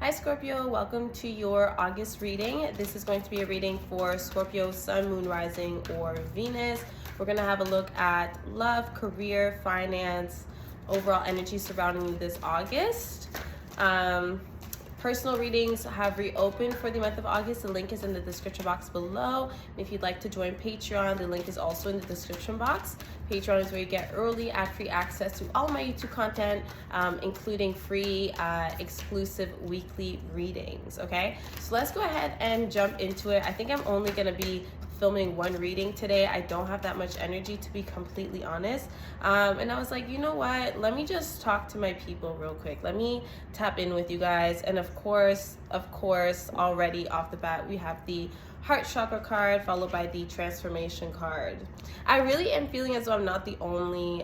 Hi Scorpio, welcome to your August reading. This is going to be a reading for Scorpio, Sun, Moon, Rising, or Venus. We're going to have a look at love, career, finance, overall energy surrounding you this August. Personal readings have reopened for the month of August. The link is in the description box below. And if you'd like to join Patreon, the link is also in the description box. Patreon is where you get early ad-free access to all my YouTube content, including free exclusive weekly readings, okay? So let's go ahead and jump into it. I think I'm only gonna be filming one reading today. I don't have that much energy, to be completely honest. And I was like, you know what? Let me just talk to my people real quick. Let me tap in with you guys. And of course, already off the bat, we have the Heart Chakra card followed by the Transformation card. I really am feeling as though I'm not the only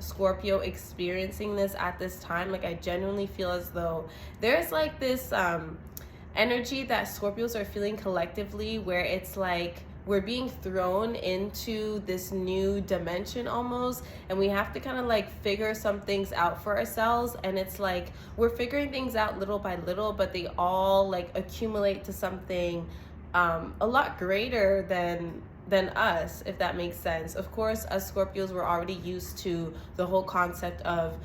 Scorpio experiencing this at this time. Like, I genuinely feel as though there's like this energy that Scorpios are feeling collectively, where it's like we're being thrown into this new dimension almost, and we have to kind of like figure some things out for ourselves. And it's like we're figuring things out little by little, but they all like accumulate to something a lot greater than us, if that makes sense. Of course, us Scorpios were already used to the whole concept of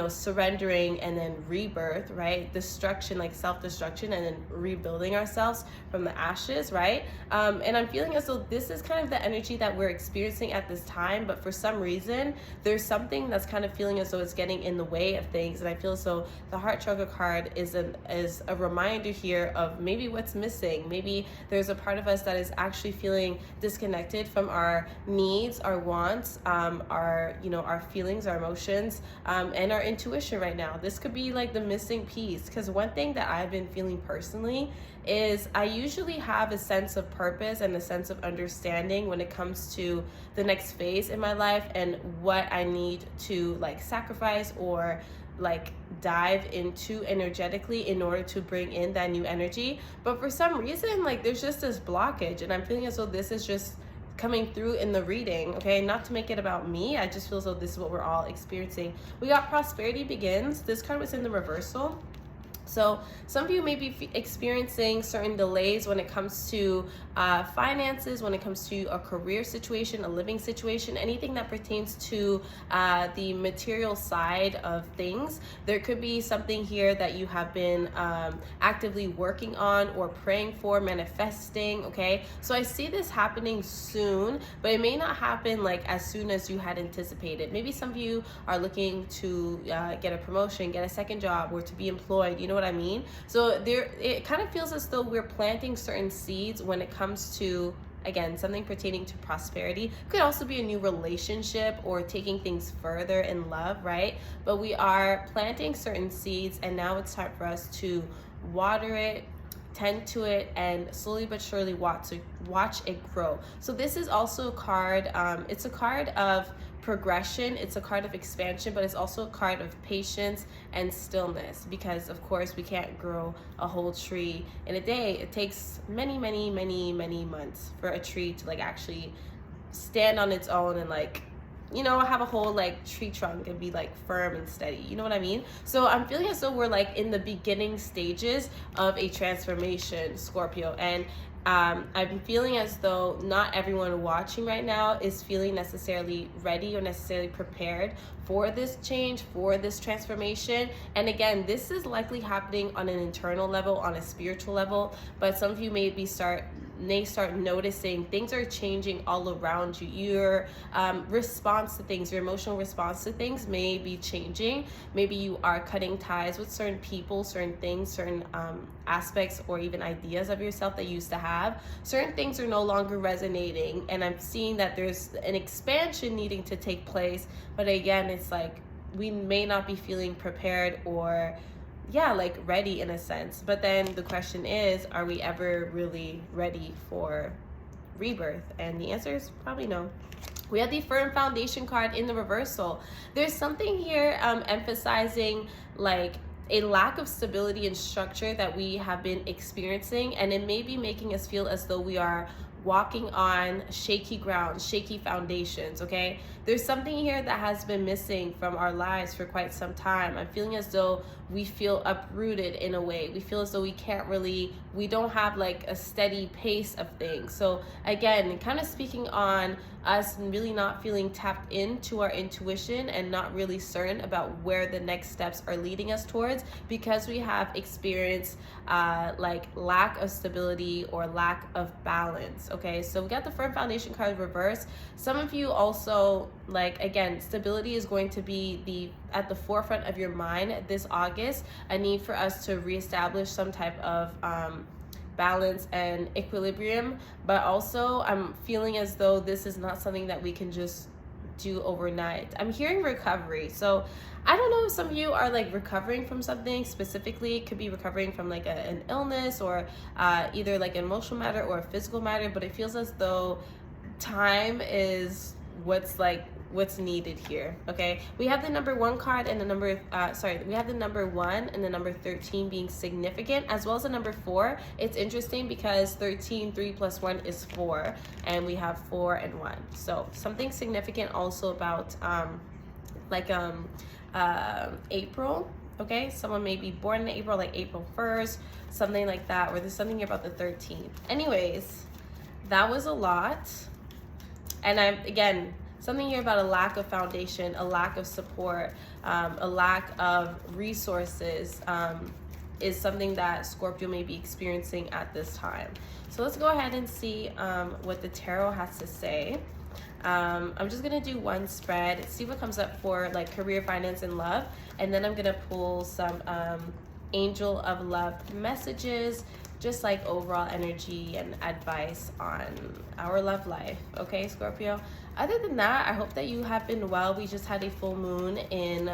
surrendering and then rebirth, right? Destruction, like self-destruction, and then rebuilding ourselves from the ashes, right? And I'm feeling as though this is kind of the energy that we're experiencing at this time, but for some reason there's something that's kind of feeling as though it's getting in the way of things. And I feel as though the Heart Chakra card is a reminder here of maybe what's missing. Maybe there's a part of us that is actually feeling disconnected from our needs, our wants, our feelings, our emotions, and our intuition right now. This could be like the missing piece, because one thing that I've been feeling personally is I usually have a sense of purpose and a sense of understanding when it comes to the next phase in my life and what I need to like sacrifice or like dive into energetically in order to bring in that new energy. But for some reason, like, there's just this blockage, and I'm feeling as though this is just coming through in the reading, okay? Not to make it about me, I just feel as though this is what we're all experiencing. We got Prosperity Begins. This card was in the reversal. So some of you may be experiencing certain delays when it comes to finances, when it comes to a career situation, a living situation, anything that pertains to the material side of things. There could be something here that you have been actively working on or praying for, manifesting, okay? So I see this happening soon, but it may not happen like as soon as you had anticipated. Maybe some of you are looking to get a promotion, get a second job, or to be employed, you know what I mean? So it kind of feels as though we're planting certain seeds when it comes to, again, something pertaining to prosperity. Could also be a new relationship or taking things further in love, right? But we are planting certain seeds, and now it's time for us to water it, tend to it, and slowly but surely watch it grow. So this is also a card, it's a card of progression, it's a card of expansion, but it's also a card of patience and stillness, because of course we can't grow a whole tree in a day. It takes many months for a tree to like actually stand on its own and like, you know, have a whole like tree trunk and be like firm and steady, you know what I mean? So I'm feeling as though we're like in the beginning stages of a transformation, Scorpio, and I'm feeling as though not everyone watching right now is feeling necessarily ready or necessarily prepared for this change, for this transformation. And again, this is likely happening on an internal level, on a spiritual level, but some of you may start noticing things are changing all around you. Your response to things, your emotional response to things may be changing. Maybe you are cutting ties with certain people, certain things, certain aspects or even ideas of yourself that you used to have. Certain things are no longer resonating, and I'm seeing that there's an expansion needing to take place, but again, it's like we may not be feeling prepared or like ready in a sense. But then the question is, are we ever really ready for rebirth? And the answer is probably no. We have the Firm Foundation card in the reversal. There's something here emphasizing like a lack of stability and structure that we have been experiencing, and it may be making us feel as though we are walking on shaky ground, shaky foundations, okay? There's something here that has been missing from our lives for quite some time. I'm feeling as though we feel uprooted in a way. We feel as though we don't have like a steady pace of things. So again, kind of speaking on us really not feeling tapped into our intuition and not really certain about where the next steps are leading us towards, because we have experienced like lack of stability or lack of balance. Okay, so we got the firm foundation card reversed. Some of you also, like, again, stability is going to be at the forefront of your mind this August. A need for us to reestablish some type of balance and equilibrium, but also I'm feeling as though this is not something that we can just do overnight. I'm hearing recovery. So I don't know if some of you are like recovering from something specifically. It could be recovering from like an illness or either like an emotional matter or a physical matter, but it feels as though time is what's needed here. Okay, we have the number 1 card and the number we have the number 1 and the number 13 being significant, as well as the number 4. It's interesting because 13, 3 plus 1 is 4, and we have 4 and 1. So something significant also about April. Okay, someone may be born in April, like April 1st, something like that, or there's something about the 13th. Anyways, that was a lot. And again, something here about a lack of foundation, a lack of support, a lack of resources is something that Scorpio may be experiencing at this time. So let's go ahead and see what the tarot has to say. I'm just gonna do one spread, see what comes up for like career, finance, and love, and then I'm gonna pull some angel of love messages, just like overall energy and advice on our love life. Okay, Scorpio? Other than that, I hope that you have been well. We just had a full moon in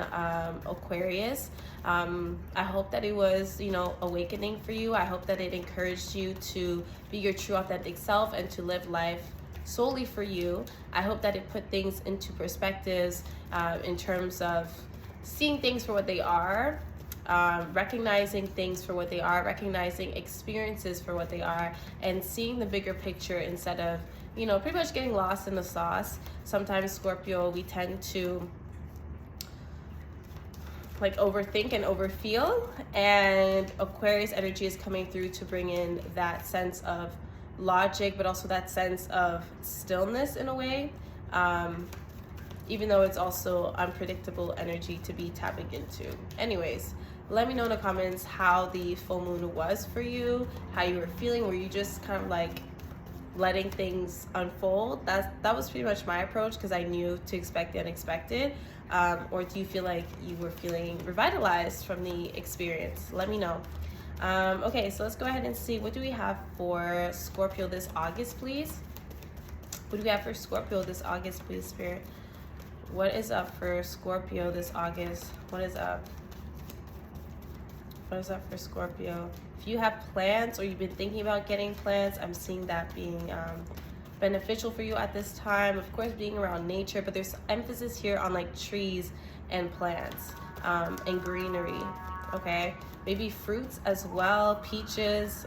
Aquarius. I hope that it was, awakening for you. I hope that it encouraged you to be your true authentic self and to live life solely for you. I hope that it put things into perspectives in terms of seeing things for what they are, recognizing things for what they are, recognizing experiences for what they are, and seeing the bigger picture instead of, pretty much getting lost in the sauce. Sometimes, Scorpio, we tend to like overthink and overfeel, and Aquarius energy is coming through to bring in that sense of logic, but also that sense of stillness in a way, even though it's also unpredictable energy to be tapping into. Anyways, let me know in the comments how the full moon was for you, how you were feeling. Were you just kind of like letting things unfold? That was pretty much my approach, because I knew to expect the unexpected. Or do you feel like you were feeling revitalized from the experience? Let me know. Okay, so let's go ahead and see, what do we have for Scorpio this August, please? What do we have for Scorpio this August, please, Spirit? What is up for Scorpio this August? What is up? What is up for Scorpio? If you have plans or you've been thinking about getting plans, I'm seeing that being beneficial for you at this time. Of course, being around nature, but there's emphasis here on like trees and plants and greenery. Okay, maybe fruits as well, peaches.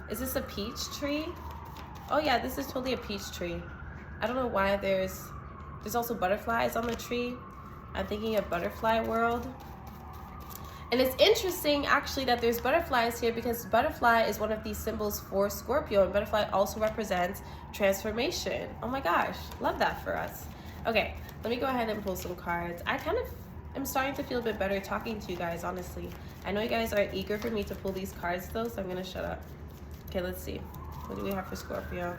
Is this a peach tree? Oh yeah, this is totally a peach tree. I don't know why there's also butterflies on the tree. I'm thinking of butterfly world. And it's interesting actually that there's butterflies here, because butterfly is one of these symbols for Scorpio, and butterfly also represents transformation. Oh my gosh, love that for us. Okay, let me go ahead and pull some cards. I'm starting to feel a bit better talking to you guys, honestly. I know you guys are eager for me to pull these cards though, so I'm gonna shut up. Okay, let's see. What do we have for Scorpio?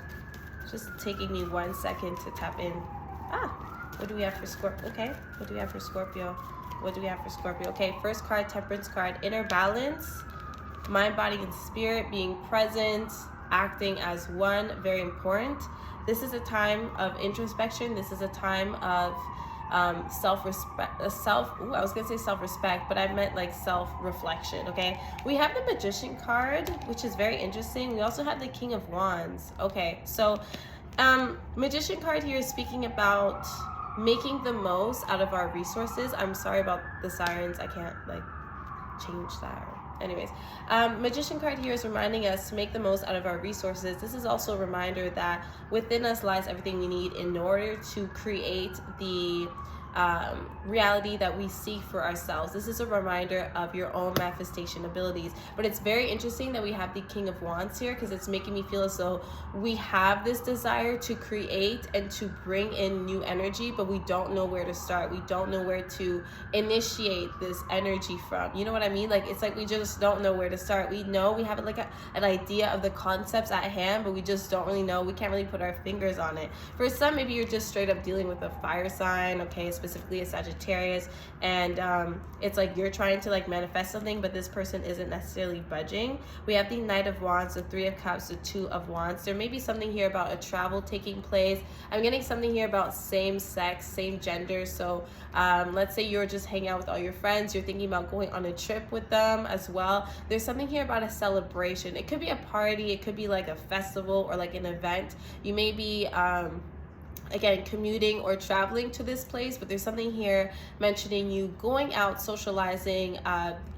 Just taking me 1 second to tap in. What do we have for Scorpio? Okay, what do we have for Scorpio? What do we have for Scorpio? Okay, first card, Temperance card. Inner balance, mind, body, and spirit, being present, acting as one, very important. This is a time of introspection. This is a time of self-respect, I was gonna say self-respect, but I meant like self-reflection. Okay, we have the Magician card, which is very interesting. We also have the King of Wands. Okay, so Magician card here is speaking about making the most out of our resources. I'm sorry about the sirens. I can't like change that. Anyways, Magician card here is reminding us to make the most out of our resources. This is also a reminder that within us lies everything we need in order to create the reality that we seek for ourselves. This is a reminder of your own manifestation abilities. But it's very interesting that we have the King of Wands here, because it's making me feel as though we have this desire to create and to bring in new energy, but we don't know where to start. We don't know where to initiate this energy from. You know what I mean? Like, it's like we just don't know where to start. We know we have like an idea of the concepts at hand, but we just don't really know. We can't really put our fingers on it. For some, maybe you're just straight up dealing with a fire sign, okay, specifically a Sagittarius, and it's like you're trying to like manifest something, but this person isn't necessarily budging. We have the Knight of Wands, the Three of Cups, the Two of Wands. There may be something here about a travel taking place. I'm getting something here about same sex, same gender. So let's say you're just hanging out with all your friends, you're thinking about going on a trip with them as well. There's something here about a celebration. It could be a party, it could be like a festival or like an event. You may be again, commuting or traveling to this place, but there's something here mentioning you going out, socializing,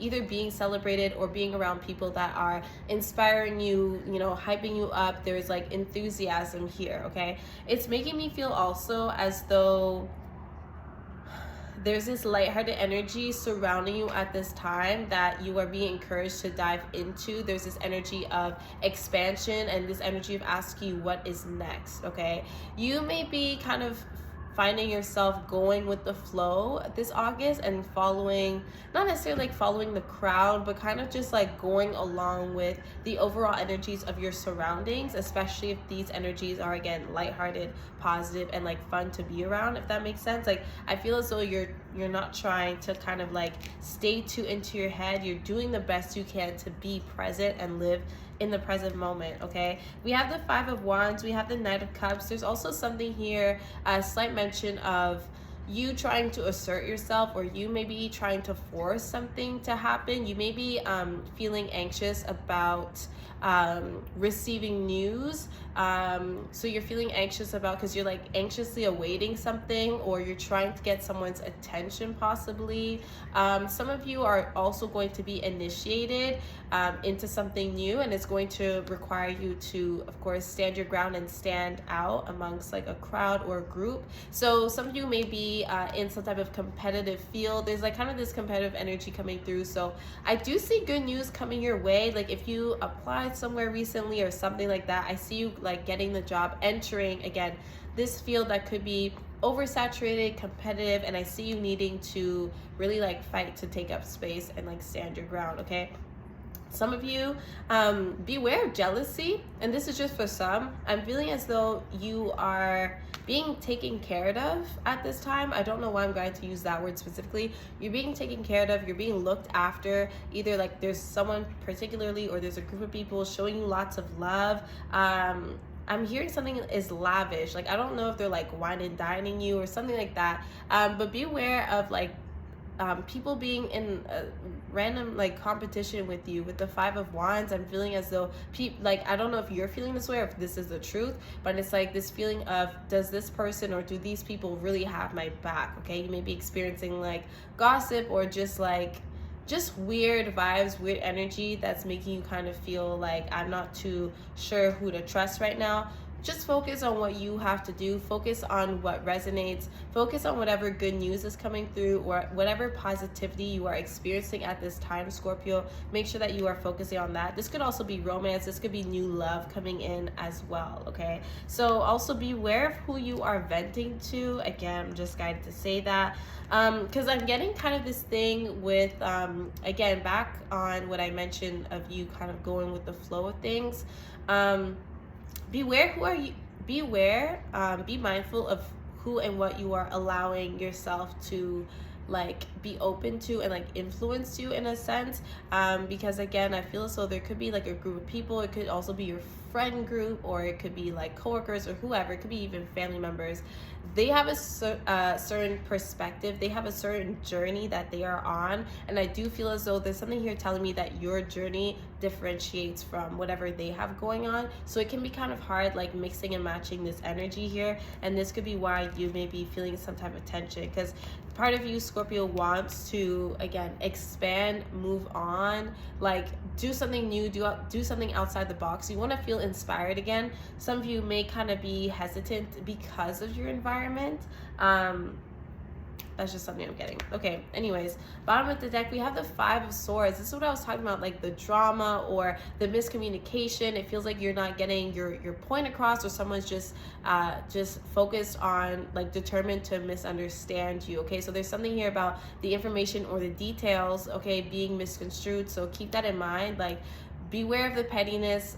either being celebrated or being around people that are inspiring you, you know, hyping you up. There's like enthusiasm here, okay? It's making me feel also as though there's this lighthearted energy surrounding you at this time that you are being encouraged to dive into. There's this energy of expansion and this energy of asking you what is next, okay? You may be kind of finding yourself going with the flow this August and following, not necessarily like following the crowd, but kind of just like going along with the overall energies of your surroundings, especially if these energies are, again, lighthearted, positive, and like fun to be around, if that makes sense. Like, I feel as though you're not trying to kind of like stay too into your head. You're doing the best you can to be present and live in the present moment, okay? We have the Five of Wands, we have the Knight of Cups. There's also something here, a slight mention of you trying to assert yourself, or you may be trying to force something to happen. You may be feeling anxious about receiving news. So you're feeling anxious about, because you're like anxiously awaiting something, or you're trying to get someone's attention possibly. Some of you are also going to be initiated into something new, and it's going to require you to, of course, stand your ground and stand out amongst like a crowd or a group. So some of you may be in some type of competitive field. There's like kind of this competitive energy coming through. So I do see good news coming your way. Like, if you applied somewhere recently or something like that, I see you like getting the job, entering again this field that could be oversaturated, competitive, and I see you needing to really like fight to take up space and like stand your ground, okay? Some of you, beware of jealousy, and this is just for some. I'm feeling as though you are being taken care of at this time. I don't know why I'm going to use that word specifically. You're being taken care of, you're being looked after. Either like there's someone particularly, or there's a group of people showing you lots of love. I'm hearing something is lavish. Like, I don't know if they're like wine and dining you or something like that. But beware of like people being in a random like competition with you. With the Five of Wands, I'm feeling as though like, I don't know if you're feeling this way or if this is the truth, but it's like this feeling of, does this person or do these people really have my back? Okay, you may be experiencing like gossip or just weird vibes, weird energy that's making you kind of feel like, I'm not too sure who to trust right now. Just focus on what you have to do. Focus on what resonates. Focus on whatever good news is coming through, or whatever positivity you are experiencing at this time, Scorpio. Make sure that you are focusing on that. This could also be romance. This could be new love coming in as well, okay? So also beware of who you are venting to. Again, I'm just guided to say that. Because I'm getting kind of this thing with, again, back on what I mentioned of you kind of going with the flow of things. Beware who are you, beware, be mindful of who and what you are allowing yourself to like be open to and like influence you in a sense, because again, I feel as though there could be like a group of people. It could also be your friend group, or it could be like coworkers or whoever. It could be even family members. They have a certain perspective. They have a certain journey that they are on. And I do feel as though there's something here telling me that your journey differentiates from whatever they have going on. So it can be kind of hard, like mixing and matching this energy here. And this could be why you may be feeling some type of tension, because part of you, Scorpio, wants to, again, expand, move on, like do something new, do something outside the box. You want to feel inspired again. Some of you may kind of be hesitant because of your environment. That's just something I'm getting. Okay, anyways, bottom of the deck, we have the Five of Swords. This is what I was talking about, like the drama or the miscommunication. It feels like you're not getting your point across, or someone's just focused on, like, determined to misunderstand you. Okay, so there's something here about the information or the details, okay, being misconstrued. So keep that in mind. Like, beware of the pettiness.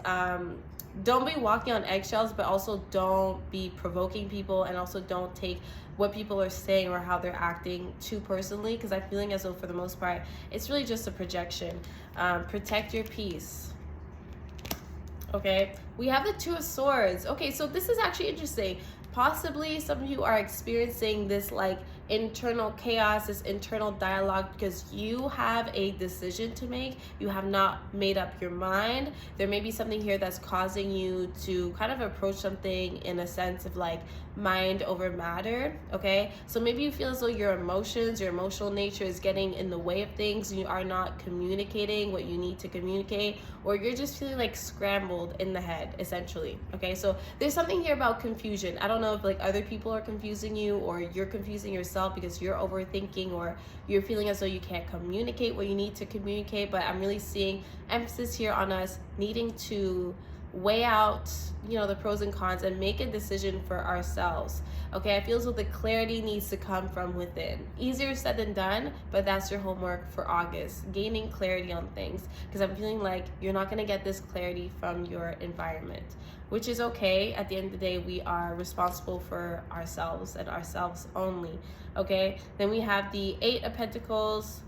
Don't be walking on eggshells, but also don't be provoking people, and also don't take what people are saying or how they're acting too personally, because I'm feeling as though for the most part it's really just a projection. Protect your peace. Okay, we have the Two of Swords. Okay, so this is actually interesting. Possibly some of you are experiencing this like internal chaos, this internal dialogue, because you have a decision to make. You have not made up your mind. There may be something here that's causing you to kind of approach something in a sense of like mind over matter. Okay, so maybe you feel as though your emotions, your emotional nature is getting in the way of things. You are not communicating what you need to communicate, or you're just feeling like scrambled in the head, essentially. Okay, so there's something here about confusion. I don't know if like other people are confusing you, or you're confusing yourself because you're overthinking, or you're feeling as though you can't communicate what you need to communicate. But I'm really seeing emphasis here on us needing to weigh out, you know, the pros and cons and make a decision for ourselves. Okay, I feel as though the clarity needs to come from within. Easier said than done, but that's your homework for August, gaining clarity on things, because I'm feeling like you're not going to get this clarity from your environment, which is okay. At the end of the day, we are responsible for ourselves and ourselves only. Okay, then we have the Eight of Pentacles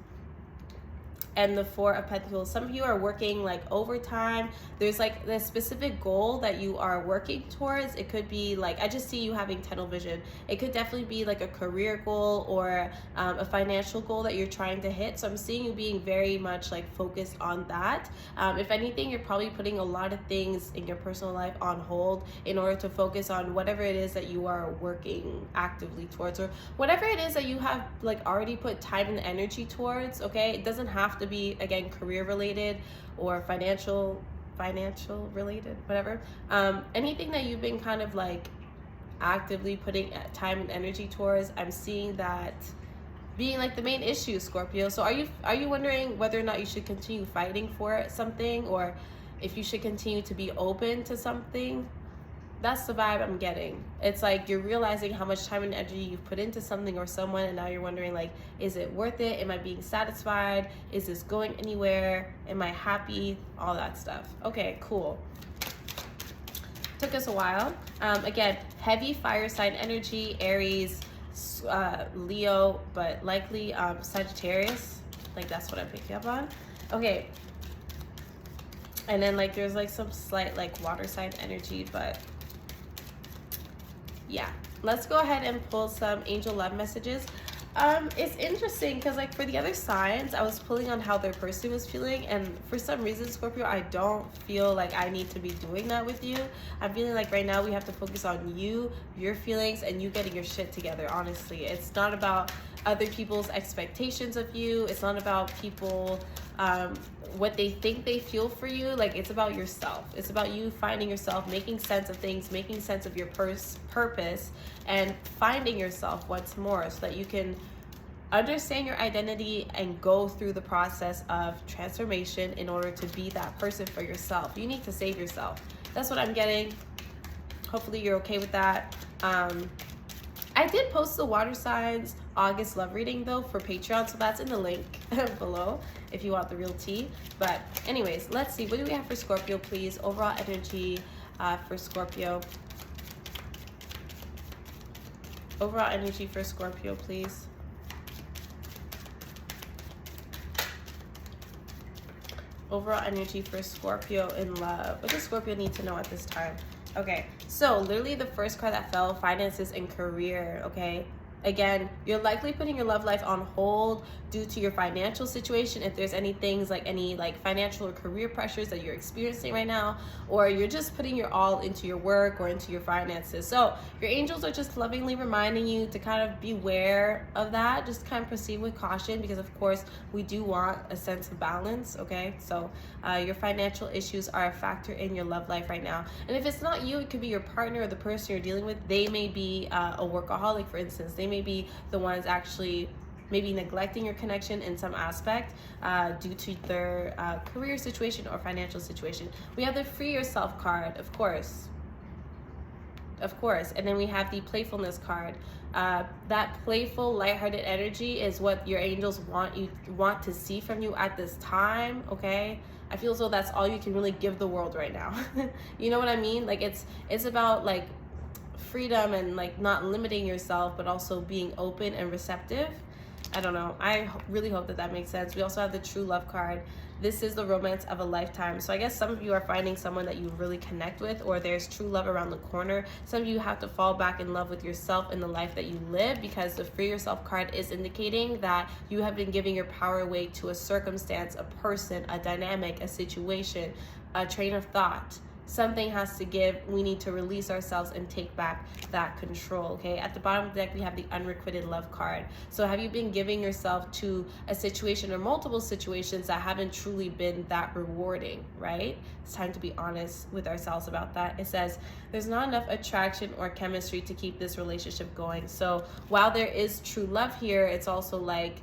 and the Four of Pentacles. Some of you are working like overtime. There's like the specific goal that you are working towards. It could be like, I just see you having tunnel vision. It could definitely be like a career goal or a financial goal that you're trying to hit. So I'm seeing you being very much like focused on that. If anything, you're probably putting a lot of things in your personal life on hold in order to focus on whatever it is that you are working actively towards, or whatever it is that you have like already put time and energy towards. Okay, it doesn't have to be, again, career related or financial related, whatever. Anything that you've been kind of like actively putting time and energy towards, I'm seeing that being like the main issue, Scorpio. So are you wondering whether or not you should continue fighting for something, or if you should continue to be open to something? That's the vibe I'm getting. It's like you're realizing how much time and energy you've put into something or someone, and now you're wondering, like, is it worth it? Am I being satisfied? Is this going anywhere? Am I happy? All that stuff. Okay, cool. Took us a while. Again, heavy fire sign energy, Aries, Leo, but likely Sagittarius. Like, that's what I'm picking up on. Okay. And then like there's like some slight like water sign energy, but yeah, let's go ahead and pull some angel love messages. It's interesting because like for the other signs, I was pulling on how their person was feeling, and for some reason, Scorpio, I don't feel like I need to be doing that with you. I'm feeling like right now we have to focus on you, your feelings, and you getting your shit together. Honestly, it's not about other people's expectations of you. It's not about people what they think they feel for you. Like, it's about yourself. It's about you finding yourself, making sense of things, making sense of your purpose, and finding yourself once more, so that you can understand your identity and go through the process of transformation in order to be that person for yourself. You need to save yourself. That's what I'm getting. Hopefully you're okay with that. I did post the water signs August love reading though for Patreon, so that's in the link below if you want the real tea. But anyways, let's see, what do we have for Scorpio, please? Overall energy for Scorpio. Overall energy for Scorpio, please. Overall energy for Scorpio in love. What does Scorpio need to know at this time? Okay, so literally the first card that fell, finances and career, okay? Again, you're likely putting your love life on hold due to your financial situation. If there's any things like any like financial or career pressures that you're experiencing right now, or you're just putting your all into your work or into your finances. So your angels are just lovingly reminding you to kind of beware of that. Just kind of proceed with caution, because of course we do want a sense of balance, okay? So your financial issues are a factor in your love life right now. And if it's not you, it could be your partner or the person you're dealing with. They may be a workaholic, for instance. They may be the ones actually maybe neglecting your connection in some aspect due to their career situation or financial situation. We have the free yourself card, of course, and then we have the playfulness card. That playful, lighthearted energy is what your angels want to see from you at this time, okay? I feel as though that's all you can really give the world right now. You know what I mean? Like it's about like freedom and like not limiting yourself, but also being open and receptive. I don't know. I really hope that makes sense. We also have the true love card. This is the romance of a lifetime. So I guess some of you are finding someone that you really connect with, or there's true love around the corner. Some of you have to fall back in love with yourself and the life that you live, because the free yourself card is indicating that you have been giving your power away to a circumstance, a person, a dynamic, a situation, a train of thought. Something has to give. We need to release ourselves and take back that control, okay? At the bottom of the deck, we have the unrequited love card. So have you been giving yourself to a situation or multiple situations that haven't truly been that rewarding, right? It's time to be honest with ourselves about that. It says there's not enough attraction or chemistry to keep this relationship going. So while there is true love here, it's also like,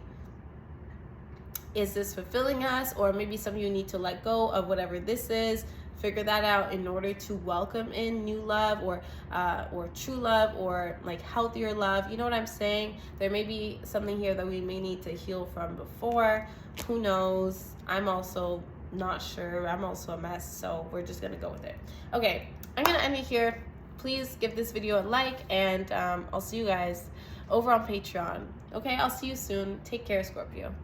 is this fulfilling us? Or maybe some of you need to let go of whatever this is. Figure that out in order to welcome in new love, or true love, or like healthier love. You know what I'm saying? There may be something here that we may need to heal from before. Who knows? I'm also not sure. I'm also a mess, so we're just gonna go with it. Okay, I'm gonna end it here. Please give this video a like, and I'll see you guys over on Patreon. Okay, I'll see you soon. Take care, Scorpio.